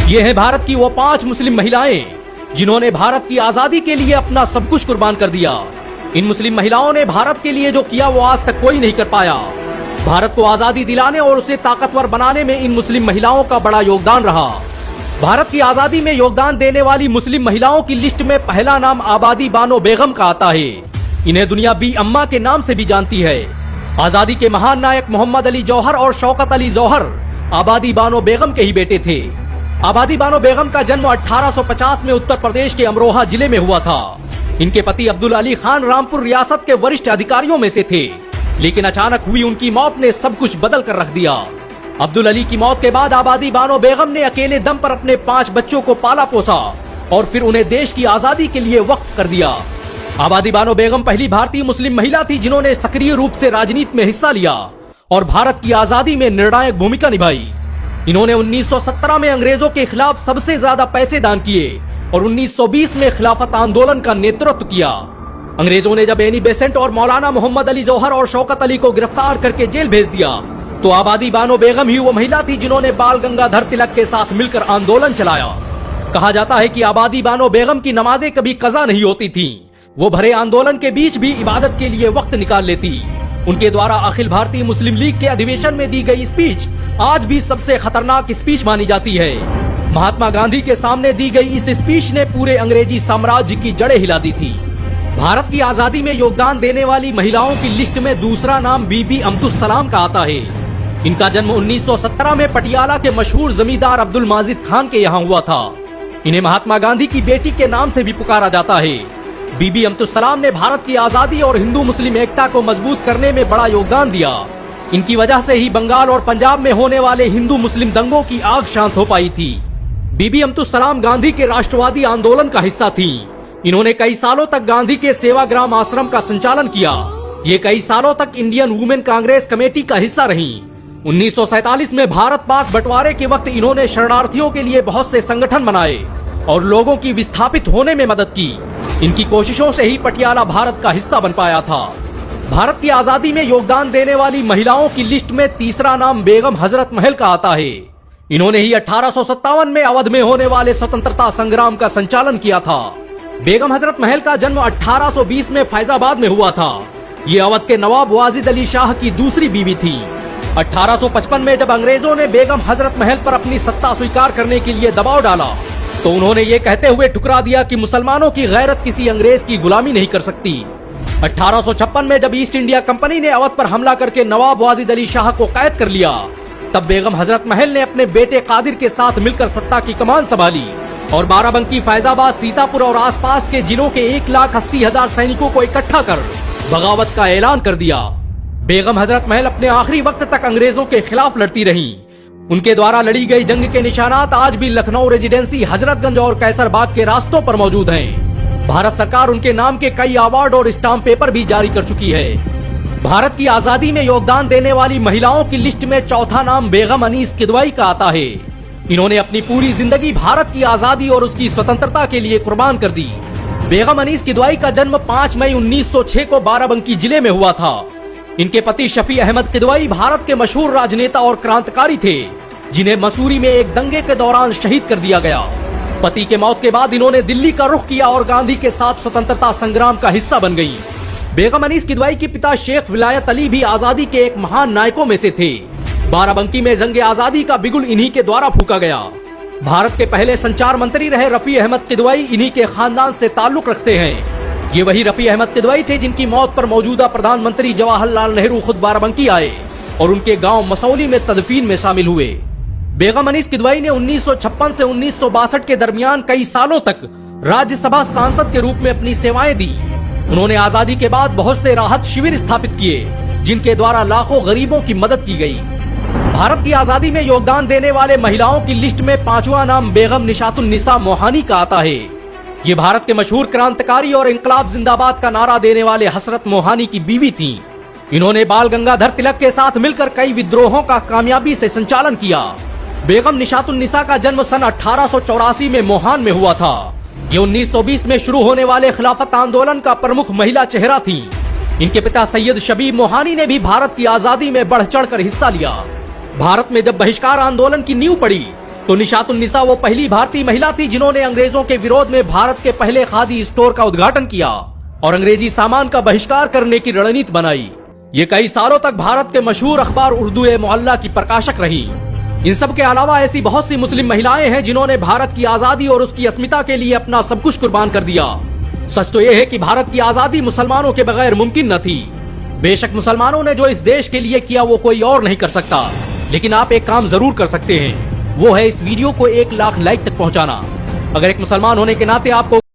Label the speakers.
Speaker 1: ये है भारत की वो 5 मुस्लिम महिलाएं जिन्होंने भारत की आजादी के लिए अपना सब कुछ कुर्बान कर दिया। इन मुस्लिम महिलाओं ने भारत के लिए जो किया वो आज तक कोई नहीं कर पाया। भारत को आजादी दिलाने और उसे ताकतवर बनाने में इन मुस्लिम महिलाओं का बड़ा योगदान रहा। भारत की आजादी में योगदान देने वाली मुस्लिम महिलाओं की लिस्ट में पहला नाम आबादी बानो बेगम का आता है। इन्हें दुनिया बी अम्मा के नाम से भी जानती है। आजादी के महान नायक मोहम्मद अली जौहर और शौकत अली जौहर आबादी बानो बेगम के ही बेटे थे। आबादी बानो बेगम का जन्म 1850 में उत्तर प्रदेश के अमरोहा जिले में हुआ था। इनके पति अब्दुल अली खान रामपुर रियासत के वरिष्ठ अधिकारियों में से थे, लेकिन अचानक हुई उनकी मौत ने सब कुछ बदल कर रख दिया। अब्दुल अली की मौत के बाद आबादी बानो बेगम ने अकेले दम पर अपने 5 बच्चों को पाला पोसा और फिर उन्हें देश की आजादी के लिए वक्फ कर दिया। आबादी बानो बेगम पहली भारतीय मुस्लिम महिला थी जिन्होंने सक्रिय रूप से राजनीति में हिस्सा लिया और भारत की आजादी में निर्णायक भूमिका निभाई। इन्होंने 1917 में अंग्रेजों के खिलाफ सबसे ज्यादा पैसे दान किए और 1920 में खिलाफत आंदोलन का नेतृत्व किया। अंग्रेजों ने जब एनी बेसेंट और मौलाना मोहम्मद अली जौहर और शौकत अली को गिरफ्तार करके जेल भेज दिया तो आबादी बानो बेगम ही वो महिला थी जिन्होंने बाल गंगाधर तिलक के साथ मिलकर आंदोलन चलाया। कहा जाता है कि आबादी बानो बेगम की नमाजें कभी कज़ा नहीं होती थीं। वो भरे आंदोलन के बीच भी इबादत के लिए वक्त निकाल लेती। उनके द्वारा अखिल भारतीय मुस्लिम लीग के अधिवेशन में दी गई स्पीच आज भी सबसे खतरनाक स्पीच मानी जाती है। महात्मा गांधी के सामने दी गई इस स्पीच ने पूरे अंग्रेजी साम्राज्य की जड़ें हिला दी थी। भारत की आजादी में योगदान देने वाली महिलाओं की लिस्ट में दूसरा नाम बीबी अब्दुल सलाम का आता है। इनका जन्म 1917 में पटियाला के मशहूर जमींदार अब्दुल माजिद खान के यहाँ हुआ था। इन्हें महात्मा गांधी की बेटी के नाम से भी पुकारा जाता है। बीबी अब्दुल सलाम ने भारत की आजादी और हिंदू मुस्लिम एकता को मजबूत करने में बड़ा योगदान दिया। इनकी वजह से ही बंगाल और पंजाब में होने वाले हिंदू मुस्लिम दंगों की आग शांत हो पाई थी। बीबी अब्दुल सलाम गांधी के राष्ट्रवादी आंदोलन का हिस्सा थी। इन्होंने कई सालों तक गांधी के सेवाग्राम आश्रम का संचालन किया। ये कई सालों तक इंडियन वुमेन कांग्रेस कमेटी का हिस्सा रही। 1947 में भारत पाक बंटवारे के वक्त इन्होंने शरणार्थियों के लिए बहुत से संगठन बनाए और लोगों की विस्थापित होने में मदद की। इनकी कोशिशों से ही पटियाला भारत का हिस्सा बन पाया था। भारत की आजादी में योगदान देने वाली महिलाओं की लिस्ट में तीसरा नाम बेगम हजरत महल का आता है। इन्होंने ही 1857 में अवध में होने वाले स्वतंत्रता संग्राम का संचालन किया था। बेगम हजरत महल का जन्म 1820 में फैजाबाद में हुआ था। ये अवध के नवाब वाजिद अली शाह की दूसरी बीवी थी। 1855 में जब अंग्रेजों ने बेगम हजरत महल पर अपनी सत्ता स्वीकार करने के लिए दबाव डाला तो उन्होंने ये कहते हुए ठुकरा दिया कि मुसलमानों की गैरत किसी अंग्रेज की गुलामी नहीं कर सकती। 1856 में जब ईस्ट इंडिया कंपनी ने अवध पर हमला करके नवाब वाजिद अली शाह को कैद कर लिया तब बेगम हजरत महल ने अपने बेटे कादिर के साथ मिलकर सत्ता की कमान संभाली और बाराबंकी, फैजाबाद, सीतापुर और आसपास के जिलों के 1,80,000 सैनिकों को इकट्ठा कर बगावत का ऐलान कर दिया। बेगम हजरत महल अपने आखिरी वक्त तक अंग्रेजों के खिलाफ लड़ती रहीं। उनके द्वारा लड़ी गई जंग के निशानात आज भी लखनऊ रेजिडेंसी, हजरतगंज और कैसरबाग के रास्तों पर मौजूद हैं। भारत सरकार उनके नाम के कई अवार्ड और स्टाम्प पेपर भी जारी कर चुकी है। भारत की आजादी में योगदान देने वाली महिलाओं की लिस्ट में चौथा नाम बेगम अनीस किदवाई का आता है। इन्होंने अपनी पूरी जिंदगी भारत की आजादी और उसकी स्वतंत्रता के लिए कुर्बान कर दी। बेगम अनीस किदवाई का जन्म 5 मई 1906 को बाराबंकी जिले में हुआ था। इनके पति शफी अहमद किदवाई भारत के मशहूर राजनेता और क्रांतिकारी थे जिन्हें मसूरी में एक दंगे के दौरान शहीद कर दिया गया। पति के मौत के बाद इन्होंने दिल्ली का रुख किया और गांधी के साथ स्वतंत्रता संग्राम का हिस्सा बन गई। बेगम अनीस किदवाई के पिता शेख विलायत अली भी आजादी के एक महान नायकों में से थे। बाराबंकी में जंग आजादी का बिगुल इन्हीं के द्वारा फूका गया। भारत के पहले संचार मंत्री रहे रफी अहमद किदवाई इन्हीं के खानदान से ताल्लुक रखते हैं। ये वही रफी अहमद किदवाई थे जिनकी मौत पर मौजूदा प्रधानमंत्री जवाहरलाल नेहरू खुद बाराबंकी आए और उनके गांव मसौली में तदफीन में शामिल हुए। बेगम अनीस किदवाई ने 1956 से 1962 के दरमियान कई सालों तक राज्यसभा सांसद के रूप में अपनी सेवाएं दी। उन्होंने आजादी के बाद बहुत से राहत शिविर स्थापित किए जिनके द्वारा लाखों गरीबों की मदद की गई। भारत की आजादी में योगदान देने वाले महिलाओं की लिस्ट में 5वां नाम बेगम निशातुन निसा मोहानी का आता है। ये भारत के मशहूर क्रांतिकारी और इंकलाब जिंदाबाद का नारा देने वाले हसरत मोहानी की बीवी थीं। इन्होंने बाल गंगाधर तिलक के साथ मिलकर कई विद्रोहों का कामयाबी से संचालन किया। बेगम निशातुन निसा का जन्म सन 1884 में मोहान में हुआ था। ये 1920 में शुरू होने वाले खिलाफत आंदोलन का प्रमुख महिला चेहरा थी। इनके पिता सैयद शबीब मोहानी ने भी भारत की आजादी में बढ़ चढ़ कर हिस्सा लिया। भारत में जब बहिष्कार आंदोलन की नींव पड़ी तो निशातुन्निसा वो पहली भारतीय महिला थी जिन्होंने अंग्रेजों के विरोध में भारत के पहले खादी स्टोर का उद्घाटन किया और अंग्रेजी सामान का बहिष्कार करने की रणनीति बनाई। ये कई सालों तक भारत के मशहूर अखबार उर्दू ए मोहल्ला की प्रकाशक रही। इन सब के अलावा ऐसी बहुत सी मुस्लिम महिलाएं हैं जिन्होंने भारत की आजादी और उसकी अस्मिता के लिए अपना सब कुछ कुर्बान कर दिया। सच तो यह है कि भारत की आजादी मुसलमानों के बगैर मुमकिन न थी। बेशक मुसलमानों ने जो इस देश के लिए किया वो कोई और नहीं कर सकता, लेकिन आप एक काम जरूर कर सकते हैं, वो है इस वीडियो को 1 लाख लाइक तक पहुंचाना। अगर एक मुसलमान होने के नाते आपको